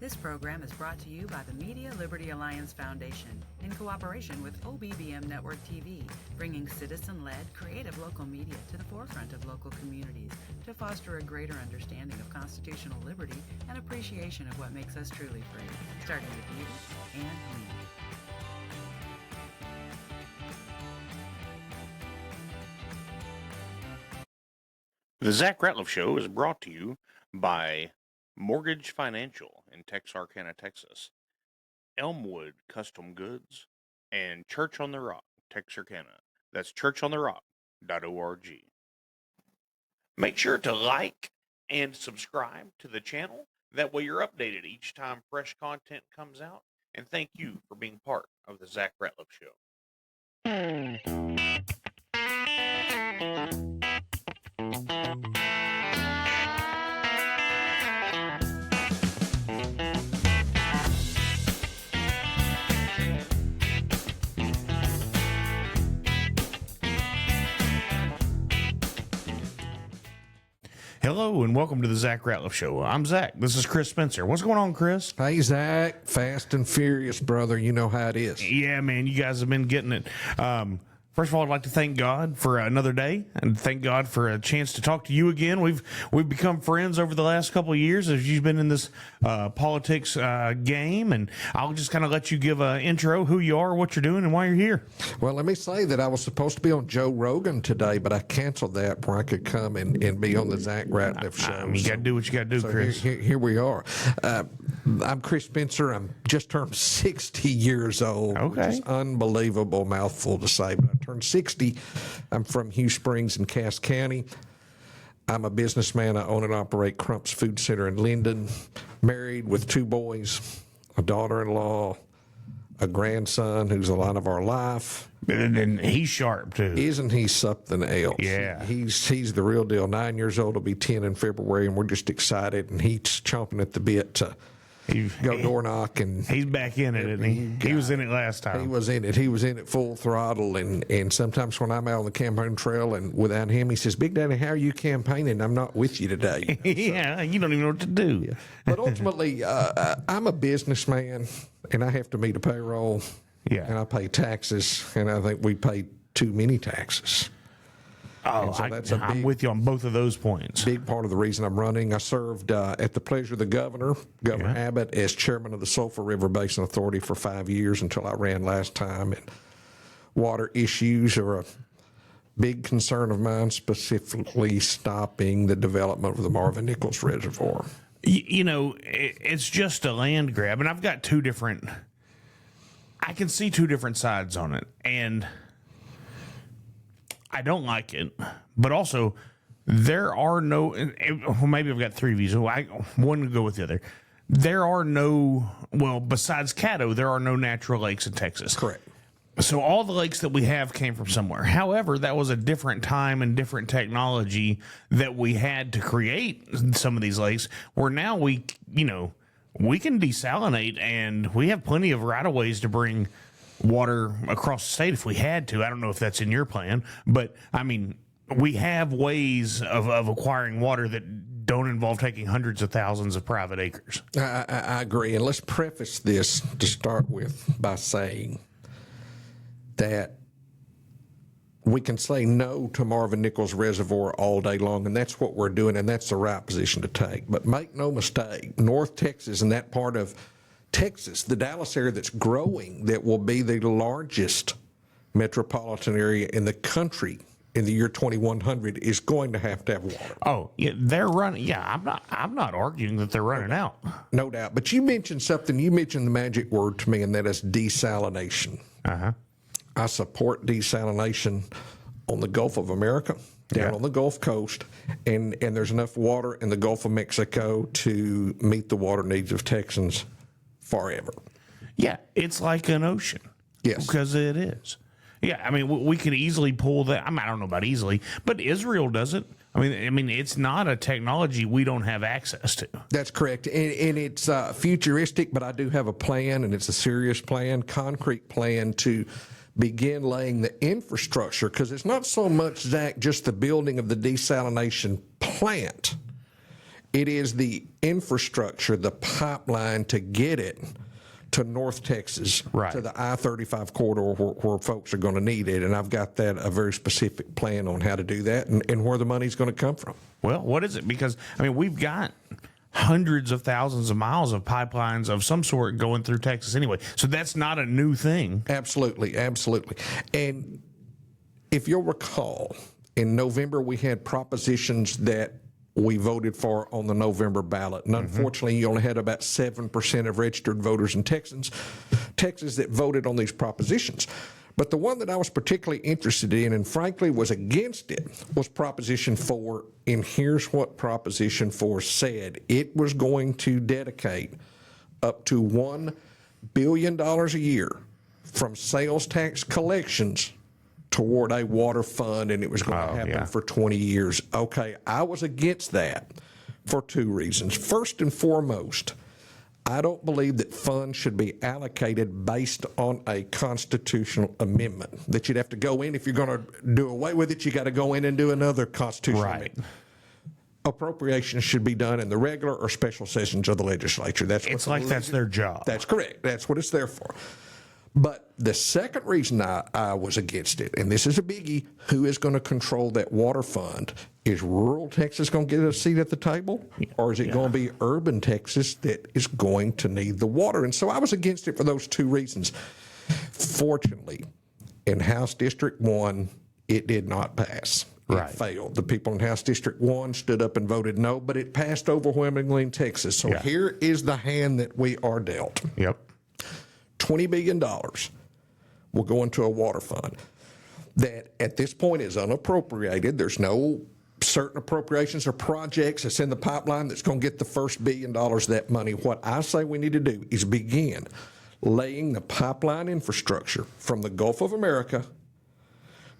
This program is brought to you by the Media Liberty Alliance Foundation in cooperation with OBBM Network TV, bringing citizen-led, creative local media to the forefront of local communities to foster a greater understanding of constitutional liberty and appreciation of what makes us truly free, starting with you and me. The Zach Rateliff Show is brought to you by Mortgage Financial in Texarkana, Texas, Elmwood Custom Goods, and Church on the Rock, Texarkana. That's churchontherock.org. Make sure to like and subscribe to the channel. That way you're updated each time fresh content comes out. And thank you for being part of the Zach Rateliff Show. Hello and welcome to the Zach Rateliff Show. I'm Zach. This is Chris Spencer. What's going on, Chris? Hey, Zach. Fast and furious, brother. You know how it is. Yeah, man. You guys have been getting it. First of all, I'd like to thank God for another day and thank God for a chance to talk to you again. We've become friends over the last couple of years as you've been in this politics game, and I'll just kind of let you give an intro, who you are, what you're doing, and why you're here. Well, let me say that I was supposed to be on Joe Rogan today, but I canceled that where I could come and be on the Zach Rateliff Show. You got to do what you got to do, Chris. Here we are. I'm Chris Spencer. I'm just turned 60 years old, Okay. Which is unbelievable mouthful to say, but I turned 60. I'm from Hughes Springs in Cass County. I'm a businessman. I own and operate Crump's Food Center in Linden. Married with 2 boys, a daughter-in-law, a grandson who's a lot of our life. And he's sharp, too. Isn't he something else? Yeah. He's the real deal. 9 years old, will be 10 in February, and we're just excited, and he's chomping at the bit to go door knock. And he's back in it, isn't he? He was in it last time. He was in it. He was in it full throttle. And sometimes when I'm out on the campaign trail and without him, he says, "Big Daddy, how are you campaigning? I'm not with you today." Yeah, you don't even know what to do. Yeah. But ultimately, I'm a businessman, and I have to meet a payroll. Yeah. And I pay taxes, and I think we pay too many taxes. Oh, So I'm with you on both of those points. Big part of the reason I'm running. I served at the pleasure of the Governor Abbott, as chairman of the Sulphur River Basin Authority for 5 years until I ran last time. And water issues are a big concern of mine, specifically stopping the development of the Marvin Nichols Reservoir. You know, it's just a land grab, and I've got I can see two different sides on it, and I don't like it, but also there are no, well, maybe I've got 3 views. One to go with the other. There are no, well, besides Caddo, there are no natural lakes in Texas. Correct. So all the lakes that we have came from somewhere. However, that was a different time and different technology that we had to create some of these lakes, where now we can desalinate, and we have plenty of right-of-ways to bring water across the state if we had to. I don't know if that's in your plan, but I mean, we have ways of acquiring water that don't involve taking hundreds of thousands of private acres. I agree. And let's preface this to start with by saying that we can say no to Marvin Nichols Reservoir all day long, and that's what we're doing, and that's the right position to take. But make no mistake, North Texas and that part of Texas, the Dallas area that's growing, that will be the largest metropolitan area in the country in the year 2100, is going to have water. Oh, yeah, they're running. Yeah, I'm not arguing that they're running out. No doubt. But you mentioned something. You mentioned the magic word to me, and that is desalination. Uh-huh. I support desalination on the Gulf of America, down on the Gulf Coast, and there's enough water in the Gulf of Mexico to meet the water needs of Texans forever. Yeah, it's like an ocean. Yes. Because it is. Yeah, I mean, we could easily pull that. I don't know about easily, but Israel does it. I mean, it's not a technology we don't have access to. That's correct. And it's futuristic, but I do have a plan, and it's a serious plan, concrete plan to begin laying the infrastructure, because it's not so much, Zach, just the building of the desalination plant. It is the infrastructure, the pipeline to get it to North Texas, Right. to the I-35 corridor where folks are going to need it. And I've got a very specific plan on how to do that and where the money's going to come from. Well, what is it? Because, I mean, we've got hundreds of thousands of miles of pipelines of some sort going through Texas anyway. So that's not a new thing. Absolutely, absolutely. And if you'll recall, in November we had propositions that we voted for on the November ballot. And unfortunately, you only had about 7% of registered voters in Texas that voted on these propositions. But the one that I was particularly interested in and frankly was against it was Proposition 4. And here's what Proposition 4 said. It was going to dedicate up to $1 billion a year from sales tax collections toward a water fund, and it was going to happen for 20 years. Okay, I was against that for two reasons. First and foremost, I don't believe that funds should be allocated based on a constitutional amendment, that you'd have to go in. If you're going to do away with it, you got to go in and do another constitutional amendment. Appropriations should be done in the regular or special sessions of the legislature. That's their job. That's correct. That's what it's there for. But the second reason I was against it, and this is a biggie, who is going to control that water fund? Is rural Texas going to get a seat at the table? Or is it going to be urban Texas that is going to need the water? And so I was against it for those two reasons. Fortunately, in House District 1, it did not pass. It failed. The people in House District 1 stood up and voted no, but it passed overwhelmingly in Texas. So here is the hand that we are dealt. Yep. $20 billion will go into a water fund that at this point is unappropriated. There's no certain appropriations or projects that's in the pipeline that's going to get the first $1 billion of that money. What I say we need to do is begin laying the pipeline infrastructure from the Gulf of America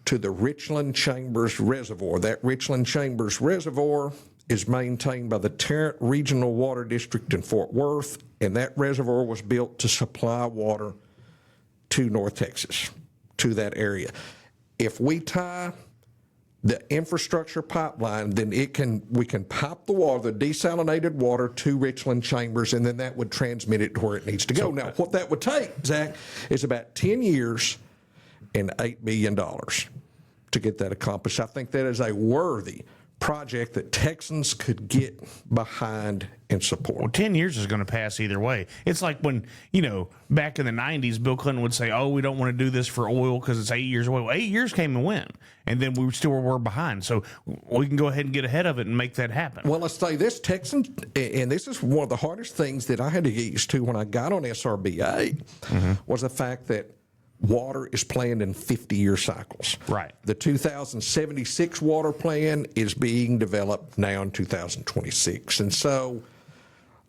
to the Richland Chambers Reservoir. That Richland Chambers Reservoir is maintained by the Tarrant Regional Water District in Fort Worth, and that reservoir was built to supply water to North Texas, to that area. If we tie the infrastructure pipeline, then we can pipe the water, the desalinated water, to Richland Chambers, and then that would transmit it to where it needs to go. Now, what that would take, Zach, is about 10 years and $8 billion to get that accomplished. I think that is a worthy project that Texans could get behind and support. Well, 10 years is going to pass either way. It's like when, back in the 90s, Bill Clinton would say, we don't want to do this for oil because it's 8 years away. Well, 8 years came and went, and then we still were behind. So we can go ahead and get ahead of it and make that happen. Well, let's say this, Texans, and this is one of the hardest things that I had to get used to when I got on SRBA, was the fact that water is planned in 50-year cycles. Right. The 2076 water plan is being developed now in 2026. And so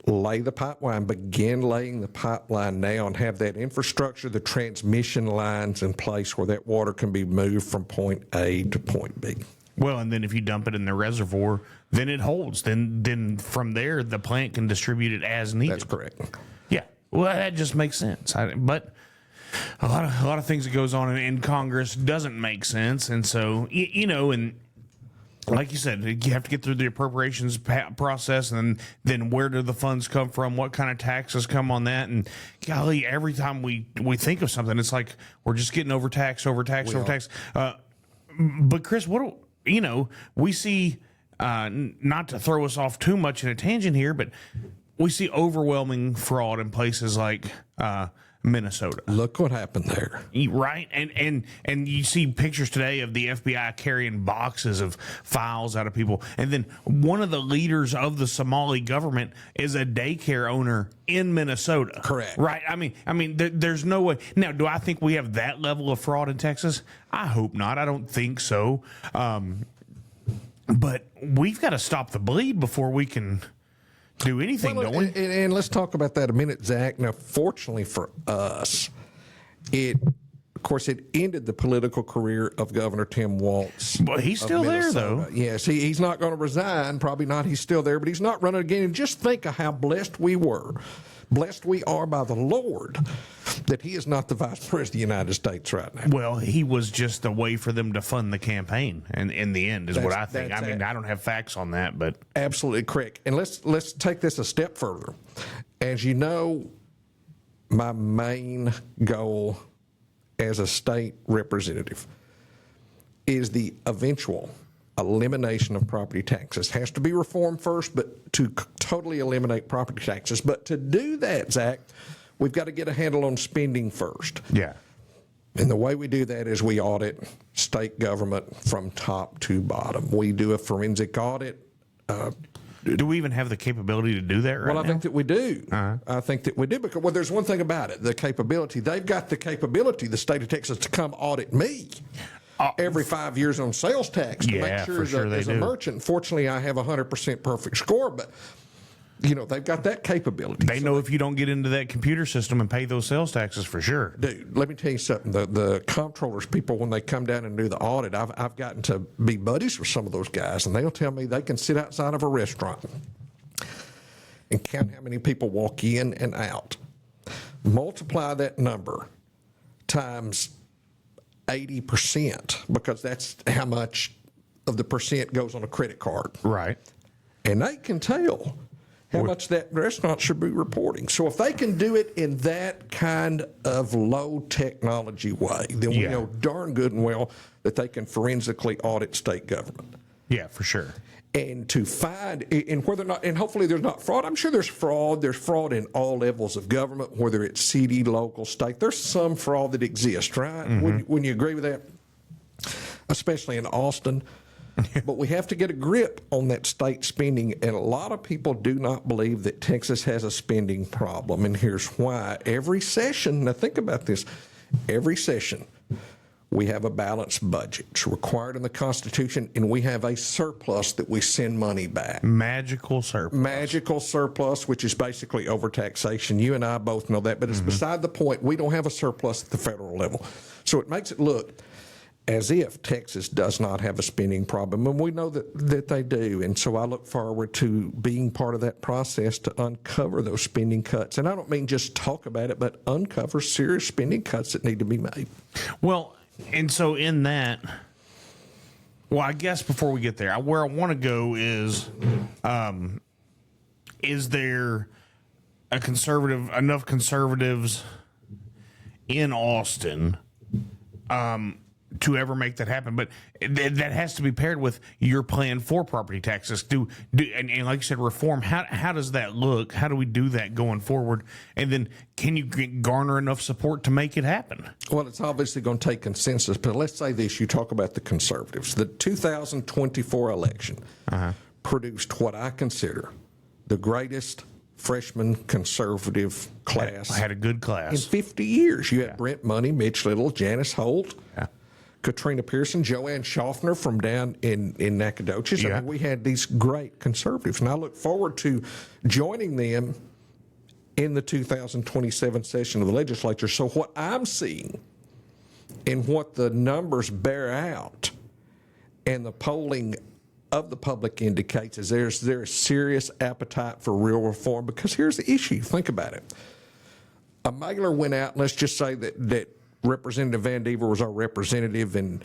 begin laying the pipeline now and have that infrastructure, the transmission lines in place where that water can be moved from point A to point B. Well, and then if you dump it in the reservoir, then it holds. Then from there, the plant can distribute it as needed. That's correct. Yeah. Well, that just makes sense. But a lot of things that goes on in Congress doesn't make sense, and so and like you said, you have to get through the appropriations process, and then where do the funds come from? What kind of taxes come on that? And golly, every time we think of something, it's like we're just getting overtaxed. But Chris, we see, not to throw us off too much in a tangent here, but we see overwhelming fraud in places like Minnesota. Look what happened there. Right. And you see pictures today of the FBI carrying boxes of files out of people. And then one of the leaders of the Somali government is a daycare owner in Minnesota. Correct. Right. I mean, there's no way. Now, do I think we have that level of fraud in Texas? I hope not. I don't think so. But we've got to stop the bleed before we can do anything, don't we? And let's talk about that a minute, Zach. Now, fortunately for us, Of course, it ended the political career of Governor Tim Walz. But he's of still there, Minnesota. though. Yes, he's not going to resign. Probably not. He's still there, but he's not running again. And just think of how blessed we were. Blessed we are by the Lord that he is not the vice president of the United States right now. Well, he was just a way for them to fund the campaign, and in the end, is what I think. I mean, I don't have facts on that, but Absolutely correct. And let's take this a step further. As you know, my main goal as a state representative is the eventual elimination of property taxes. Has to be reformed first, but to totally eliminate property taxes. But to do that, Zach, we've got to get a handle on spending first. yeah. And the way we do that is we audit state government from top to bottom. We do a forensic audit. Do we even have the capability to do that right now? Well, I think that we do. I think that we do because, well, there's one thing about it, the capability. They've got the capability, the state of Texas, to come audit me every 5 years on sales tax to make sure, as a merchant. Fortunately, I have 100% perfect score, but you know, they've got that capability. They know if you don't get into that computer system and pay those sales taxes for sure. Dude, let me tell you something. The comptrollers people, when they come down and do the audit, I've gotten to be buddies with some of those guys, and they'll tell me they can sit outside of a restaurant and count how many people walk in and out. Multiply that number times 80%, because that's how much of the percent goes on a credit card. Right. And they can tell how much that restaurant should be reporting. So if they can do it in that kind of low technology way, then we know darn good and well that they can forensically audit state government. Yeah, for sure. And to find, and whether or not, and hopefully there's not fraud. I'm sure there's fraud. There's fraud in all levels of government, whether it's city, local, state. There's some fraud that exists, right? Wouldn't you agree with that? Especially in Austin. But we have to get a grip on that state spending, and a lot of people do not believe that Texas has a spending problem, and here's why. Every session, now think about this, every session we have a balanced budget. It's required in the Constitution, and we have a surplus that we send money back. Magical surplus. Magical surplus, which is basically overtaxation. You and I both know that, but it's beside the point. We don't have a surplus at the federal level. So it makes it look as if Texas does not have a spending problem, and we know that they do. And so I look forward to being part of that process to uncover those spending cuts. And I don't mean just talk about it, but uncover serious spending cuts that need to be made. Well, and so in that, well, I guess before we get there, where I want to go is there enough conservatives in Austin to ever make that happen? But that has to be paired with your plan for property taxes. And like you said, reform. How does that look? How do we do that going forward? And then can you garner enough support to make it happen? Well, it's obviously going to take consensus, but let's say this. You talk about the conservatives. The 2024 election produced what I consider the greatest freshman conservative class. I had a good class. In 50 years. You had Brent Money, Mitch Little, Janice Holt, Katrina Pearson, Joanne Schaffner from down in Nacogdoches. I mean, we had these great conservatives, and I look forward to joining them in the 2027 session of the legislature. So what I'm seeing and what the numbers bear out and the polling of the public indicates is there's a serious appetite for real reform, because here's the issue. Think about it. A mailer went out, and let's just say that Representative Van Deaver was our representative, and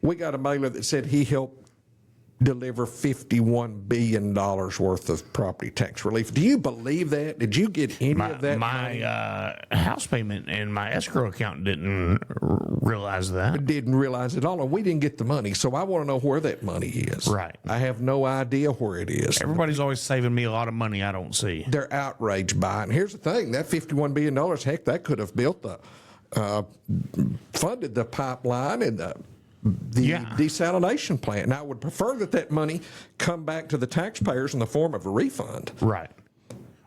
we got a mailer that said he helped deliver $51 billion worth of property tax relief. Do you believe that? Did you get any of that? My house payment and my escrow account didn't realize that. Didn't realize it all, and we didn't get the money. So I want to know where that money is. Right. I have no idea where it is. Everybody's always saving me a lot of money I don't see. They're outraged by it. And here's the thing, that $51 billion, heck, that could have built funded the pipeline and the desalination plant. Now, I would prefer that money come back to the taxpayers in the form of a refund. Right.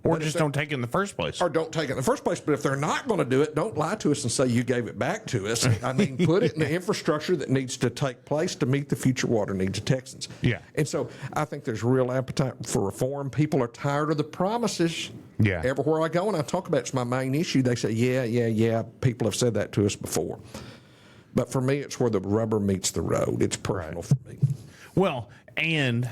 Or just don't take it in the first place. Or don't take it in the first place. But if they're not going to do it, don't lie to us and say you gave it back to us. I mean, put it in the infrastructure that needs to take place to meet the future water needs of Texans. Yeah. And so I think there's real appetite for reform. People are tired of the promises. Yeah. Everywhere I go and I talk about it's my main issue, they say, yeah, people have said that to us before. But for me, it's where the rubber meets the road. It's personal for me. Well, and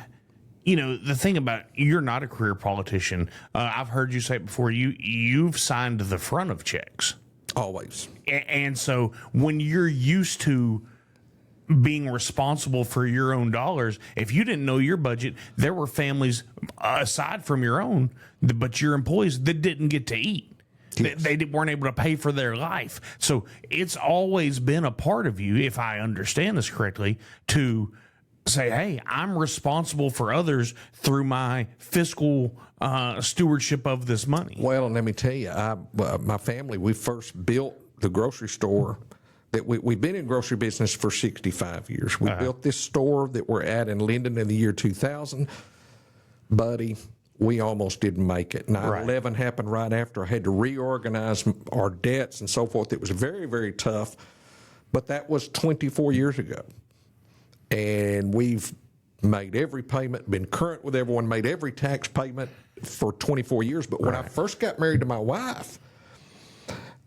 the thing about you're not a career politician. I've heard you say it before. You've signed the front of checks Always. and so when you're used to being responsible for your own dollars, if you didn't know your budget, there were families aside from your own, but your employees that didn't get to eat. Yes. They weren't able to pay for their life. So it's always been a part of you, if I understand this correctly, to say, hey, I'm responsible for others through my fiscal stewardship of this money. Well, and let me tell you, my family, we first built the grocery store. That we've been in grocery business for 65 years. We built this store that we're at in Linden in the year 2000. Buddy, we almost didn't make it. 9/11 happened right after. I had to reorganize our debts and so forth. It was very, very tough. But that was 24 years ago. And we've made every payment, been current with everyone, made every tax payment for 24 years. But when I first got married to my wife,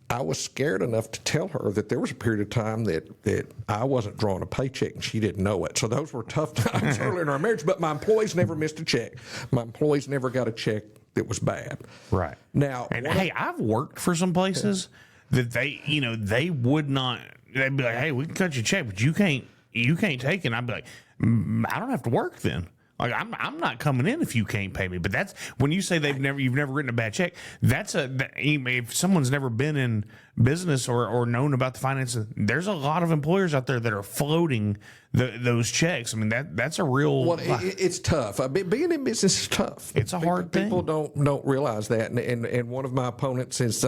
I was scared enough to tell her that there was a period of time that I wasn't drawing a paycheck and she didn't know it. So those were tough times early in our marriage, but my employees never missed a check. My employees never got a check that was bad. Right. Now, and hey, I've worked for some places that they would not, they'd be like, hey, we can cut you a check, but you can't take it. And I'd be like, I don't have to work then. Like I'm not coming in if you can't pay me. But that's when you say you've never written a bad check. If someone's never been in business or known about the finances, there's a lot of employers out there that are floating those checks. I mean that's a real. Well, it's tough. Being in business is tough. It's a hard thing. People don't realize that, and one of my opponents is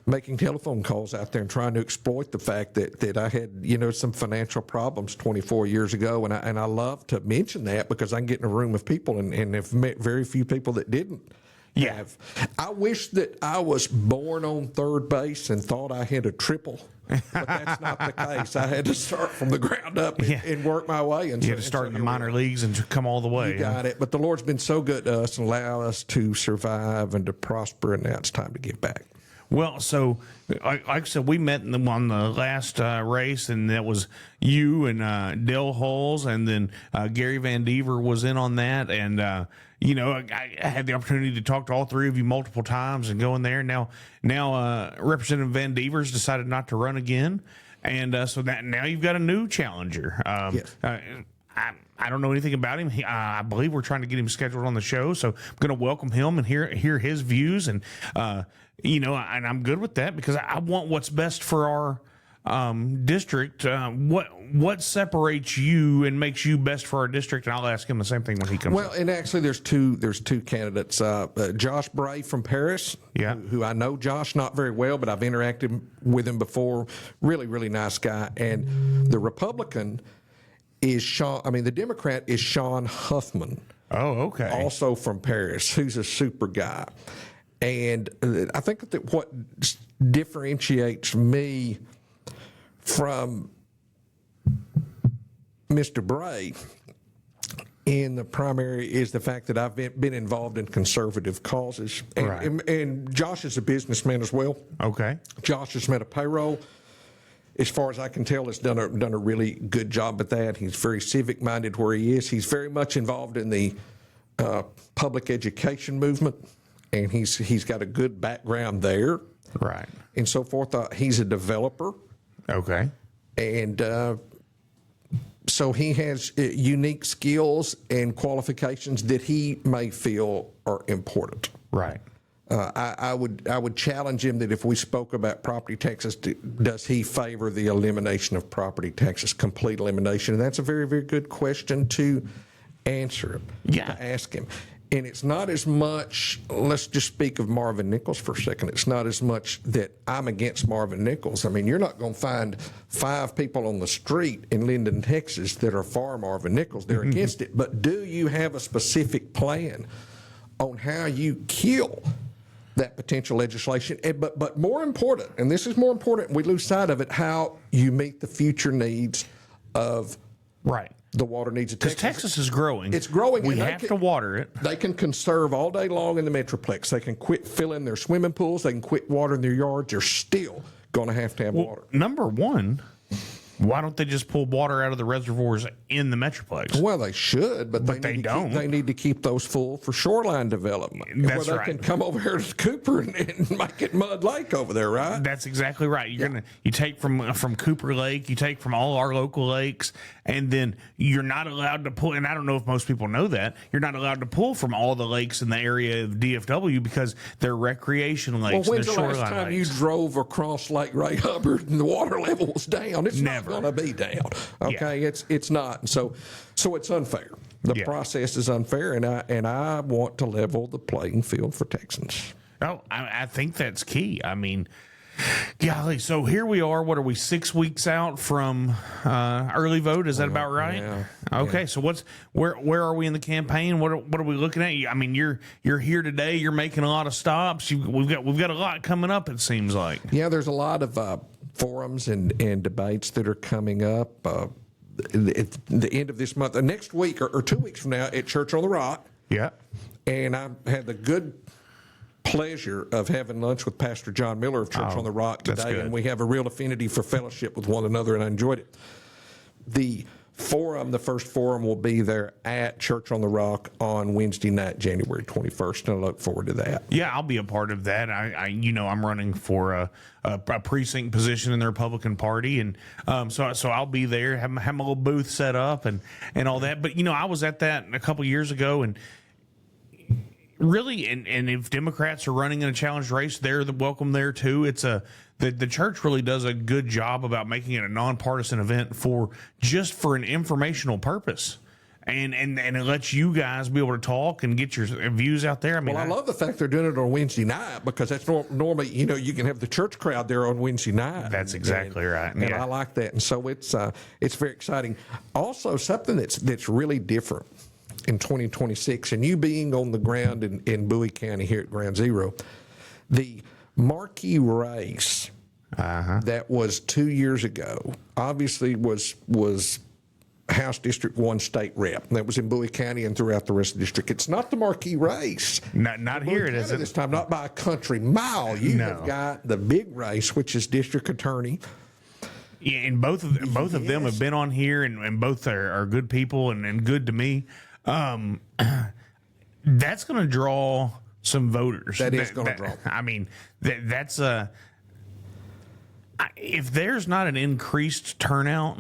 making telephone calls out there and trying to exploit the fact that I had, some financial problems 24 years ago. And I love to mention that because I can get in a room of people and have met very few people that didn't have. I wish that I was born on third base and thought I had a triple, but that's not the case. I had to start from the ground up and work my way. And you had to start in the minor leagues and come all the way. You got it. But the Lord's been so good to us and allow us to survive and to prosper, and now it's time to give back. Well, so like I said, we met on the last race, and that was you and Dale Hulls, and then Gary Van Dever was in on that. And, I had the opportunity to talk to all three of you multiple times and go in there. Now Representative Van Dever's decided not to run again. And so that now you've got a new challenger. Yes. I don't know anything about him. I believe we're trying to get him scheduled on the show, so I'm going to welcome him and hear his views. And and I'm good with that because I want what's best for our district. What separates you and makes you best for our district? And I'll ask him the same thing when he comes. Well, and actually, there's two candidates. Josh Bray from Paris, who I know Josh not very well, but I've interacted with him before. Really, really nice guy. And the Republican is the Democrat is Sean Huffman. Oh, okay. Also from Paris, who's a super guy. And I think that what differentiates me from Mr. Bray in the primary is the fact that I've been involved in conservative causes. And Josh is a businessman as well. Okay. Josh has met a payroll. As far as I can tell, has done a really good job at that. He's very civic-minded where he is. He's very much involved in the public education movement, and he's got a good background there. Right. And so forth. He's a developer. Okay. And so he has unique skills and qualifications that he may feel are important. Right. I would challenge him that if we spoke about property taxes, does he favor the elimination of property taxes, complete elimination? And that's a very, very good question to answer, to ask him. And it's not as much, let's just speak of Marvin Nichols for a second. It's not as much that I'm against Marvin Nichols. I mean, you're not going to find 5 people on the street in Linden, Texas that are for Marvin Nichols. They're against it. But do you have a specific plan on how you kill that potential legislation? But more important, and this is more important, we lose sight of it, how you meet the future needs of the water needs of Texas. Because Texas is growing. It's growing. We have to water it. They can conserve all day long in the Metroplex. They can quit filling their swimming pools. They can quit watering their yards. They're still going to have water. Number one, Why don't they just pull water out of the reservoirs in the Metroplex? Well, they should, but they don't. They need to keep those full for shoreline development. That's where they right. can come over here to Cooper and make it Mud Lake over there, right? That's exactly right. You take from Cooper Lake, you take from all our local lakes, and then you're not allowed to pull. And I don't know if most people know that you're not allowed to pull from all the lakes in the area of DFW because they're recreation lakes. Well, when's the shoreline last time lakes. you drove across Lake Ray Hubbard and the water level was down? It's Never. not going to be down. Okay, it's not. And so it's unfair. The process is unfair, and I want to level the playing field for Texans. Oh, I think that's key. I mean, golly, so here we are. What are we, 6 weeks out from early vote? Is that about right? Yeah. Okay, so where are we in the campaign? What are we looking at? I mean, you're here today. You're making a lot of stops. We've got a lot coming up. It seems like. Yeah, there's a lot of forums and debates that are coming up. At the end of this month, next week or 2 weeks from now, at Church on the Rock. Yeah. And I had the good pleasure of having lunch with Pastor John Miller of Church on the Rock that's today, good. and we have a real affinity for fellowship with one another, and I enjoyed it. The first forum will be there at Church on the Rock on Wednesday night, January 21st, and I look forward to that. Yeah, I'll be a part of that. I'm running for a precinct position in the Republican Party, and so I'll be there, have my little booth set up and all that. But I was at that a couple years ago, and really, and if Democrats are running in a challenged race, they're welcome there too. It's the church really does a good job about making it a nonpartisan event for an informational purpose. And it lets you guys be able to talk and get your views out there. I mean, I love the fact they're doing it on Wednesday night, because that's normally, you can have the church crowd there on Wednesday night. That's exactly right. And I like that. And so it's very exciting. Also, something that's really different in 2026, and you being on the ground in Bowie County here at Ground Zero, the marquee race that was 2 years ago obviously was House District 1 state rep. That was in Bowie County and throughout the rest of the district. It's not the marquee race. Not here, it isn't. This time, not by a country mile. You have got the big race, which is district attorney. Yeah, and both of them have been on here, and both are good people and good to me. That's going to draw some voters. That is going to draw. I mean, that's if there's not an increased turnout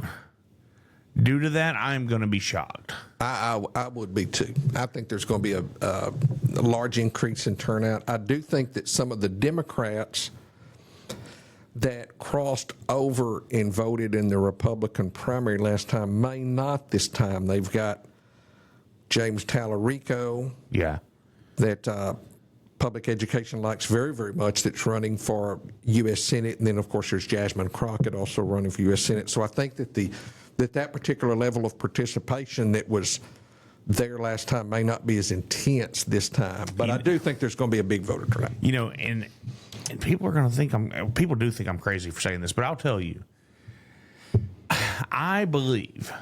due to that, I'm going to be shocked. I would be too. I think there's going to be a large increase in turnout. I do think that some of the Democrats that crossed over and voted in the Republican primary last time may not this time. They've got James Tallarico. Yeah. That public education likes very, very much, that's running for U.S. Senate. And then, of course, there's Jasmine Crockett also running for U.S. Senate. So I think that that particular level of participation that was there last time may not be as intense this time. But I do think there's going to be a big voter turnout. And people are going to think people do think I'm crazy for saying this, but I'll tell you, I believe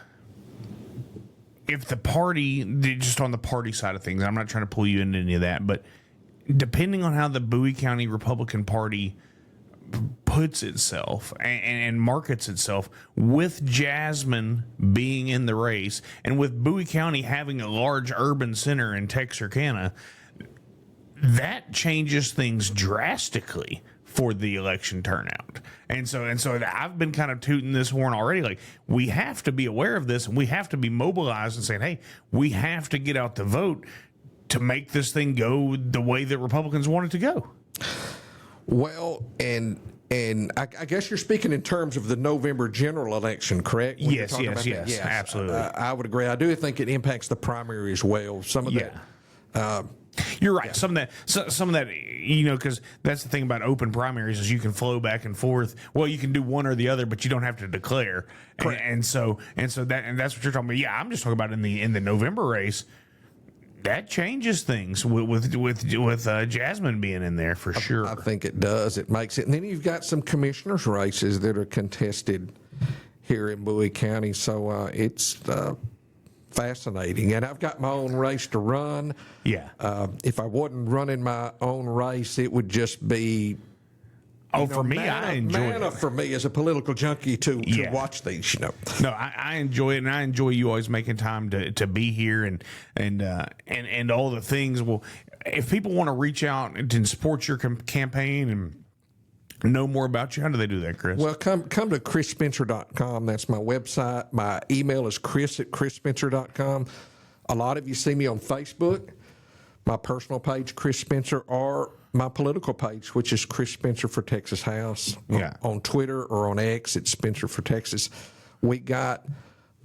if the party, just on the party side of things, I'm not trying to pull you into any of that, but depending on how the Bowie County Republican Party puts itself and markets itself, with Jasmine being in the race and with Bowie County having a large urban center in Texarkana, that changes things drastically for the election turnout. And so I've been kind of tooting this horn already. Like, we have to be aware of this, and we have to be mobilized and saying, hey, we have to get out the vote to make this thing go the way that Republicans want it to go. Well, and I guess you're speaking in terms of the November general election, correct? When Yes, absolutely. I would agree. I do think it impacts the primary as well. Some of that. You're right. Some of that, because that's the thing about open primaries is you can flow back and forth. Well, you can do one or the other, but you don't have to declare. And so that's what you're talking about. Yeah, I'm just talking about in the November race. That changes things with Jasmine being in there for sure. I think it does. It makes it. And then you've got some commissioners' races that are contested here in Bowie County. So it's fascinating. And I've got my own race to run. Yeah. If I wasn't running my own race, it would just be Oh, for me, I enjoy Manna it. for me is a political junkie to Yeah. watch these, you know. No, I enjoy it, and I enjoy you always making time to be here and all the things. Well, if people want to reach out and support your campaign and know more about you, how do they do that, Chris? Well, come to chrisspencer.com. That's my website. My email is chris@chrisspencer.com. A lot of you see me on Facebook, my personal page, Chris Spencer, or my political page, which is Chris Spencer for Texas House. Yeah. On Twitter or on X, it's Spencer for Texas. We got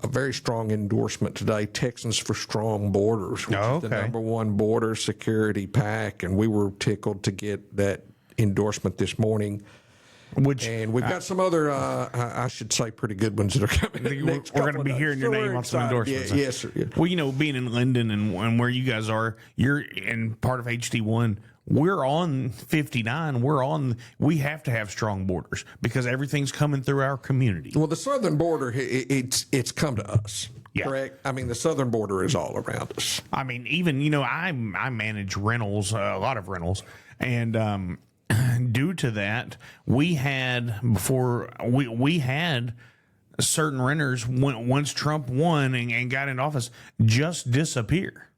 a very strong endorsement today, Texans for Strong Borders, which is the #1 border security PAC, and we were tickled to get that endorsement this morning. And we've got some other, I should say, pretty good ones that are coming. We're going to be hearing your name on some endorsements. Yeah, yes, sir. Yeah. Well, you know, being in Linden and where you guys are, you're in part of HD1. We're on 59. We have to have strong borders because everything's coming through our community. Well, the southern border, it's come to us. Yeah. Correct. I mean, the southern border is all around us. I mean, even, you know, I manage rentals, a lot of rentals, and due to that, we had certain renters once Trump won and got into office just disappear,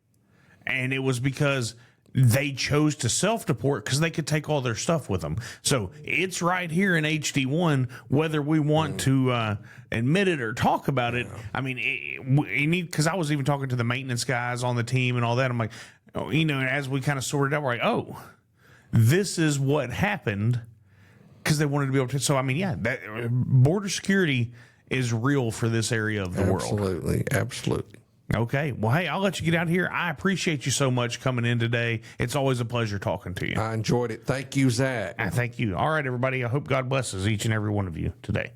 and it was because they chose to self-deport because they could take all their stuff with them. So it's right here in HD1, whether we want to admit it or talk about it. I mean, because I was even talking to the maintenance guys on the team and all that. I'm like, oh, you know, as we kind of sorted out, we're like, oh, this is what happened because they wanted to be able to. So, I mean, yeah, that border security is real for this area of the world. Absolutely. Absolutely. Okay. Well, hey, I'll let you get out of here. I appreciate you so much coming in today. It's always a pleasure talking to you. I enjoyed it. Thank you, Zach. Thank you. All right, everybody. I hope God blesses each and every one of you today.